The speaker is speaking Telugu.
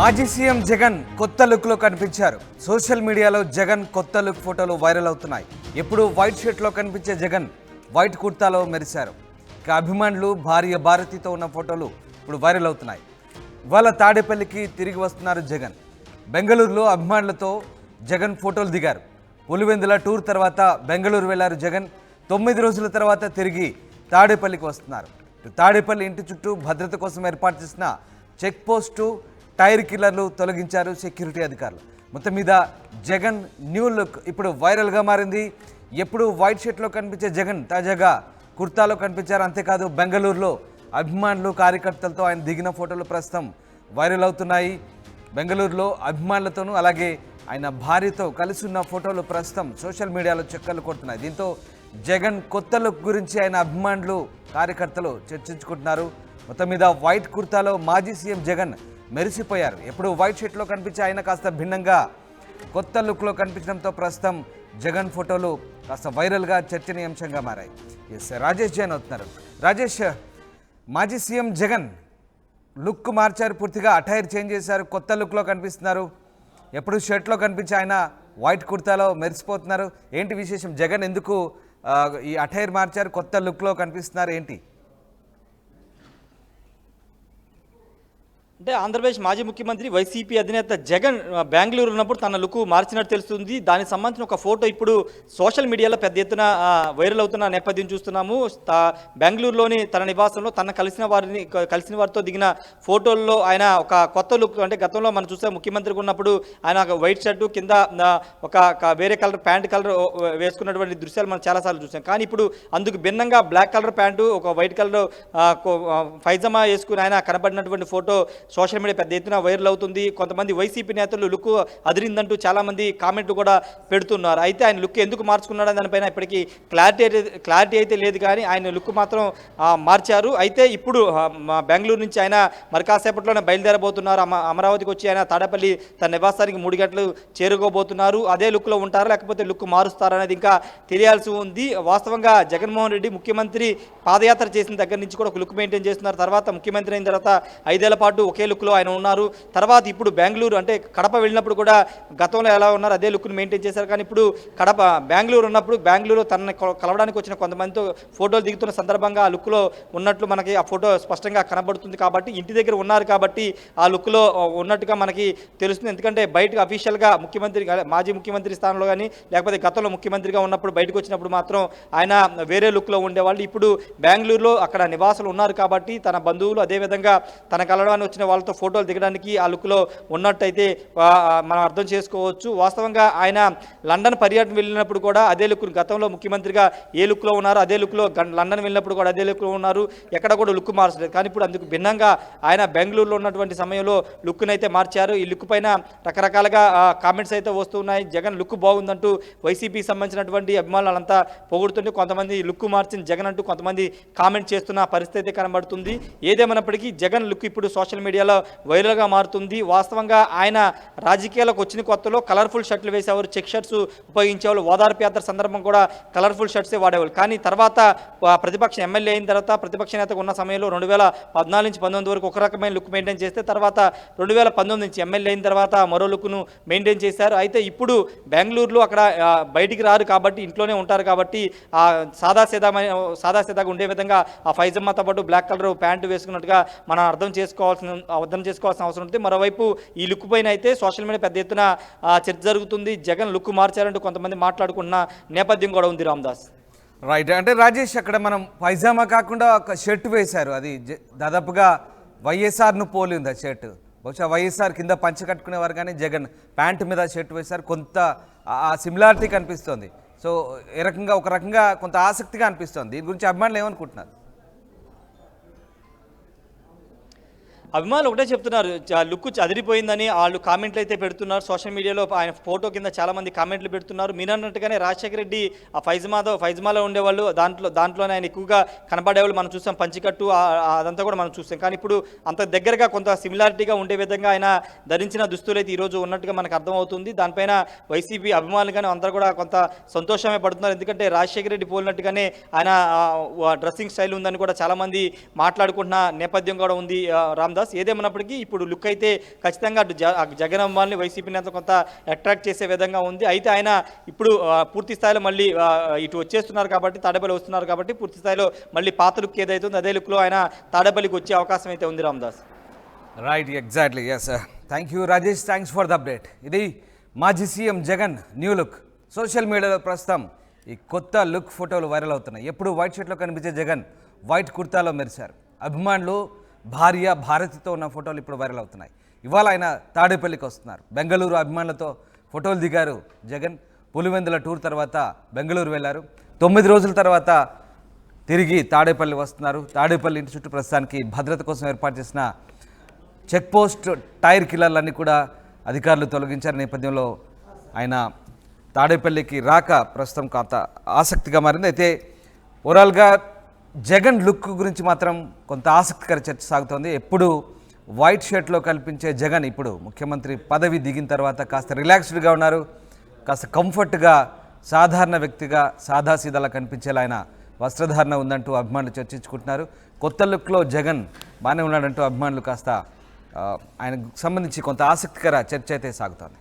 మాజీ సీఎం జగన్ కొత్త లుక్లో కనిపించారు. సోషల్ మీడియాలో జగన్ కొత్త లుక్ ఫోటోలు వైరల్ అవుతున్నాయి. ఎప్పుడు వైట్ షర్ట్లో కనిపించే జగన్ వైట్ కుర్తాలో మెరిశారు. ఇక అభిమానులు భార్య భారతితో ఉన్న ఫోటోలు ఇప్పుడు వైరల్ అవుతున్నాయి. ఇవాళ తాడేపల్లికి తిరిగి వస్తున్నారు జగన్. బెంగళూరులో అభిమానులతో జగన్ ఫోటోలు దిగారు. పులివెందుల టూర్ తర్వాత బెంగళూరు వెళ్లారు జగన్. 9 రోజుల తర్వాత తిరిగి తాడేపల్లికి వస్తున్నారు. తాడేపల్లి ఇంటి చుట్టూ భద్రత కోసం ఏర్పాటు చేసిన చెక్ పోస్టు, టైర్ కిల్లర్లు తొలగించారు సెక్యూరిటీ అధికారులు. మొత్తం మీద జగన్ న్యూ లుక్ ఇప్పుడు వైరల్గా మారింది. ఎప్పుడు వైట్ షర్ట్లో కనిపించే జగన్ తాజాగా కుర్తాలో కనిపించారు. అంతేకాదు బెంగళూరులో అభిమానులు కార్యకర్తలతో ఆయన దిగిన ఫోటోలు ప్రస్తుతం వైరల్ అవుతున్నాయి. బెంగళూరులో అభిమానులతోనూ అలాగే ఆయన భార్యతో కలిసి ఉన్న ఫోటోలు ప్రస్తుతం సోషల్ మీడియాలో చక్కర్లు కొడుతున్నాయి. దీంతో జగన్ కొత్త లుక్ గురించి ఆయన అభిమానులు కార్యకర్తలు చర్చించుకుంటున్నారు. మొత్తం మీద వైట్ కుర్తాలో మాజీ సీఎం జగన్ మెరిసిపోయారు. ఎప్పుడు వైట్ షర్ట్లో కనిపించే ఆయన కాస్త భిన్నంగా కొత్త లుక్లో కనిపించడంతో ప్రస్తుతం జగన్ ఫోటోలు కాస్త వైరల్గా చర్చనీయాంశంగా మారాయి. ఎస్, రాజేష్ జైన్ అవుతున్నారు. రాజేష్, మాజీ సీఎం జగన్ లుక్ మార్చారు, పూర్తిగా అటైర్ చేంజ్ చేశారు, కొత్త లుక్లో కనిపిస్తున్నారు. ఎప్పుడు షర్ట్లో కనిపించే ఆయన వైట్ కుర్తాలో మెరిసిపోతున్నారు. ఏంటి విశేషం? జగన్ ఎందుకు ఈ అటైర్ మార్చారు, కొత్త లుక్లో కనిపిస్తున్నారు, ఏంటి? అంటే ఆంధ్రప్రదేశ్ మాజీ ముఖ్యమంత్రి వైసీపీ అధినేత జగన్ బెంగళూరు ఉన్నప్పుడు తన లుక్ మార్చినట్టు తెలుస్తుంది. దానికి సంబంధించిన ఒక ఫోటో ఇప్పుడు సోషల్ మీడియాలో పెద్ద ఎత్తున వైరల్ అవుతున్న నేపథ్యం చూస్తున్నాము. బెంగళూరులోని తన నివాసంలో కలిసిన వారితో దిగిన ఫోటోల్లో ఆయన ఒక కొత్త లుక్, అంటే గతంలో మనం చూసాం ముఖ్యమంత్రిగా ఉన్నప్పుడు ఆయన ఒక వైట్ షర్టు కింద ఒక వేరే కలర్ ప్యాంట్ కలర్ వేసుకున్నటువంటి దృశ్యాలు మనం చాలాసార్లు చూసాం. కానీ ఇప్పుడు అందుకు భిన్నంగా బ్లాక్ కలర్ ప్యాంటు, ఒక వైట్ కలర్ పైజమా వేసుకుని ఆయన కనబడినటువంటి ఫోటో సోషల్ మీడియా పెద్ద ఎత్తున వైరల్ అవుతుంది. కొంతమంది వైసీపీ నేతలు లుక్ అదిరిందంటూ చాలామంది కామెంట్లు కూడా పెడుతున్నారు. అయితే ఆయన లుక్ ఎందుకు మార్చుకున్నాడని దానిపైన ఇప్పటికీ క్లారిటీ అయితే లేదు, కానీ ఆయన లుక్ మాత్రం మార్చారు. అయితే ఇప్పుడు బెంగళూరు నుంచి ఆయన మరి కాసేపట్లోనే బయలుదేరబోతున్నారు. అమరావతికి వచ్చి ఆయన తాడేపల్లి తన నివాసానికి 3 గంటలు చేరుకోబోతున్నారు. అదే లుక్లో ఉంటారా లేకపోతే లుక్ మారుస్తారా అనేది ఇంకా తెలియాల్సి ఉంది. వాస్తవంగా జగన్మోహన్ రెడ్డి ముఖ్యమంత్రి పాదయాత్ర చేసిన దగ్గర నుంచి కూడా ఒక లుక్ మెయింటైన్ చేస్తున్నారు. తర్వాత ముఖ్యమంత్రి అయిన తర్వాత 5 ఏళ్ల పాటు ఒకే లుక్లో ఆయన ఉన్నారు. తర్వాత ఇప్పుడు బెంగళూరు, అంటే కడప వెళ్ళినప్పుడు కూడా గతంలో ఎలా ఉన్నారు అదే లుక్ను మెయింటైన్ చేశారు. కానీ ఇప్పుడు బెంగళూరు ఉన్నప్పుడు బెంగళూరు తనని కలవడానికి వచ్చిన కొంతమందితో ఫోటోలు దిగుతున్న సందర్భంగా ఆ లుక్లో ఉన్నట్లు మనకి ఆ ఫోటో స్పష్టంగా కనబడుతుంది. కాబట్టి ఇంటి దగ్గర ఉన్నారు కాబట్టి ఆ లుక్లో ఉన్నట్టుగా మనకి తెలుస్తుంది. ఎందుకంటే బయటకు అఫీషియల్గా ముఖ్యమంత్రి, మాజీ ముఖ్యమంత్రి స్థానంలో కానీ లేకపోతే గతంలో ముఖ్యమంత్రిగా ఉన్నప్పుడు బయటకు వచ్చినప్పుడు మాత్రం ఆయన వేరే లుక్లో ఉండేవాళ్ళు. ఇప్పుడు బెంగళూరులో అక్కడ నివాసులు ఉన్నారు కాబట్టి తన బంధువులు అదేవిధంగా తన కలవడానికి వచ్చిన వాళ్ళతో ఫోటోలు దిగడానికి ఆ లుక్లో ఉన్నట్టయితే మనం అర్థం చేసుకోవచ్చు. వాస్తవంగా ఆయన లండన్ పర్యటన వెళ్ళినప్పుడు కూడా అదే లుక్, గతంలో ముఖ్యమంత్రిగా ఏ లుక్లో ఉన్నారో అదే లుక్లో లండన్ వెళ్ళినప్పుడు కూడా అదే లుక్లో ఉన్నారు. ఎక్కడ కూడా లుక్ మార్చలేదు. కానీ ఇప్పుడు అందుకు భిన్నంగా ఆయన బెంగళూరులో ఉన్నటువంటి సమయంలో లుక్ను అయితే మార్చారు. ఈ లుక్ పైన రకరకాలుగా కామెంట్స్ అయితే వస్తున్నాయి. జగన్ లుక్ బాగుందంటూ వైసీపీకి సంబంధించినటువంటి అభిమానులంతా పొగుడుతుంటే కొంతమంది లుక్ మార్చిన జగన్ అంటూ కొంతమంది కామెంట్ చేస్తున్న పరిస్థితి కనబడుతుంది. ఏదేమైనప్పటికీ జగన్ లుక్ ఇప్పుడు సోషల్ మీడియాలో వైరల్గా మారుతుంది. వాస్తవంగా ఆయన రాజకీయాలకు వచ్చిన కొత్తలో కలర్ఫుల్ షర్ట్లు వేసేవారు, చెక్ షర్ట్స్ ఉపయోగించేవాళ్ళు. ఓదార్పు యాత్ర సందర్భం కూడా కలర్ఫుల్ షర్ట్సే వాడేవాళ్ళు. కానీ తర్వాత ప్రతిపక్ష ఎమ్మెల్యే అయిన తర్వాత, ప్రతిపక్ష నేతగా ఉన్న సమయంలో 2014 నుంచి 19 వరకు ఒక రకమైన లుక్ మెయింటైన్ చేస్తే తర్వాత 2019 నుంచి ఎమ్మెల్యే అయిన తర్వాత మరో లుక్ను మెయింటైన్ చేశారు. అయితే ఇప్పుడు బెంగళూరులో అక్కడ బయటికి రారు కాబట్టి ఇంట్లోనే ఉంటారు కాబట్టి సాదాసీదాగా ఉండే విధంగా ఆ ఫైజమ్మాతో పాటు బ్లాక్ కలర్ ప్యాంటు వేసుకున్నట్టుగా మనం అర్థం చేసుకోవాల్సిన అవసరం ఉంటుంది. మరోవైపు ఈ లుక్ పైన అయితే సోషల్ మీడియా పెద్ద ఎత్తున చర్చ జరుగుతుంది. జగన్ లుక్ మార్చారంటూ కొంతమంది మాట్లాడుకున్న నేపథ్యం కూడా ఉంది. రామ్దాస్, రైట్. అంటే రాజేష్, అక్కడ మనం పైజామా కాకుండా ఒక షర్ట్ వేశారు. అది దాదాపుగా వైఎస్ఆర్ను పోలి ఉంది ఆ షర్ట్. బహుశా వైఎస్ఆర్ కింద పంచి కట్టుకునేవారు, కానీ జగన్ ప్యాంటు మీద షర్ట్ వేశారు. కొంత ఆ సిమిలారిటీ కనిపిస్తోంది. సో ఒక రకంగా కొంత ఆసక్తిగా అనిపిస్తోంది. దీని గురించి అభిమానులు ఏమనుకుంటున్నారు? అభిమానులు ఒకటే చెప్తున్నారు, లుక్ అదిరిపోయిందని వాళ్ళు కామెంట్లు అయితే పెడుతున్నారు. సోషల్ మీడియాలో ఆయన ఫోటో కింద చాలామంది కామెంట్లు పెడుతున్నారు. మీరు అన్నట్టుగానే రాజశేఖర రెడ్డి ఆ ఫైజమాలో ఉండేవాళ్ళు, దాంట్లోనే ఆయన ఎక్కువగా కనబడేవాళ్ళు మనం చూసాం. పంచికట్టు అదంతా కూడా మనం చూసాం. కానీ ఇప్పుడు అంత దగ్గరగా కొంత సిమిలారిటీగా ఉండే విధంగా ఆయన ధరించిన దుస్తులు అయితే ఈరోజు ఉన్నట్టుగా మనకు అర్థమవుతుంది. దానిపైన వైసీపీ అభిమానులు కానీ అందరూ కూడా కొంత సంతోషమే పడుతున్నారు. ఎందుకంటే రాజశేఖర రెడ్డి పోలినట్టుగానే ఆయన డ్రెస్సింగ్ స్టైల్ ఉందని కూడా చాలామంది మాట్లాడుకుంటున్న నేపథ్యం కూడా ఉంది. రామ్దాస్, రామదాస్. ఏదేమన్నప్పటికీ ఇప్పుడు లుక్ అయితే ఖచ్చితంగా జగన్ అమ్మాయిని వైసీపీ నేత కొంత అట్రాక్ట్ చేసే విధంగా ఉంది. అయితే ఆయన ఇప్పుడు పూర్తి స్థాయిలో మళ్ళీ ఇటు వచ్చేస్తున్నారు కాబట్టి, తాడేపల్లి వస్తున్నారు కాబట్టి పూర్తి స్థాయిలో మళ్ళీ పాత లుక్ ఏదైతే ఉందో అదే లుక్లో ఆయన తాడేపల్లికి వచ్చే అవకాశం అయితే ఉంది Ramdas. Right, exactly, yes. Thank you Rajesh, thanks for the update. ఇది మాజీ CM Jagan new look. Social మీడియాలో ప్రస్తుతం ఈ కొత్త లుక్ ఫోటోలు వైరల్ అవుతున్నాయి. ఎప్పుడు వైట్ షర్ట్లో కనిపించే జగన్ వైట్ కుర్తాలో మెరిశారు. అభిమానులు భార్య భారతితో ఉన్న ఫోటోలు ఇప్పుడు వైరల్ అవుతున్నాయి. ఇవాళ ఆయన తాడేపల్లికి వస్తున్నారు. బెంగళూరు అభిమానులతో ఫోటోలు దిగారు జగన్. పులివెందుల టూర్ తర్వాత బెంగళూరు వెళ్ళారు. 9 రోజుల తర్వాత తిరిగి తాడేపల్లి వస్తున్నారు. తాడేపల్లి ఇంటి చుట్టూ ప్రస్తుతానికి భద్రత కోసం ఏర్పాటు చేసిన చెక్ పోస్ట్ టైర్ కిల్లర్లన్నీ కూడా అధికారులు తొలగించారు. నేపథ్యంలో ఆయన తాడేపల్లికి రాక ప్రస్తుతం కొంత ఆసక్తిగా మారింది. అయితే ఓవరాల్గా జగన్ లుక్ గురించి మాత్రం కొంత ఆసక్తికర చర్చ సాగుతోంది. ఎప్పుడు వైట్ షర్ట్లో కల్పించే జగన్ ఇప్పుడు ముఖ్యమంత్రి పదవి దిగిన తర్వాత కాస్త రిలాక్స్డ్గా ఉన్నారు. కాస్త కంఫర్ట్గా, సాధారణ వ్యక్తిగా సాదాసీదాలా కనిపించేలా ఆయన వస్త్రధారణ ఉందంటూ అభిమానులు చర్చించుకుంటున్నారు. కొత్త లుక్లో జగన్ బాగానే ఉన్నాడంటూ అభిమానులు కాస్త ఆయనకు సంబంధించి కొంత ఆసక్తికర చర్చ అయితే సాగుతోంది.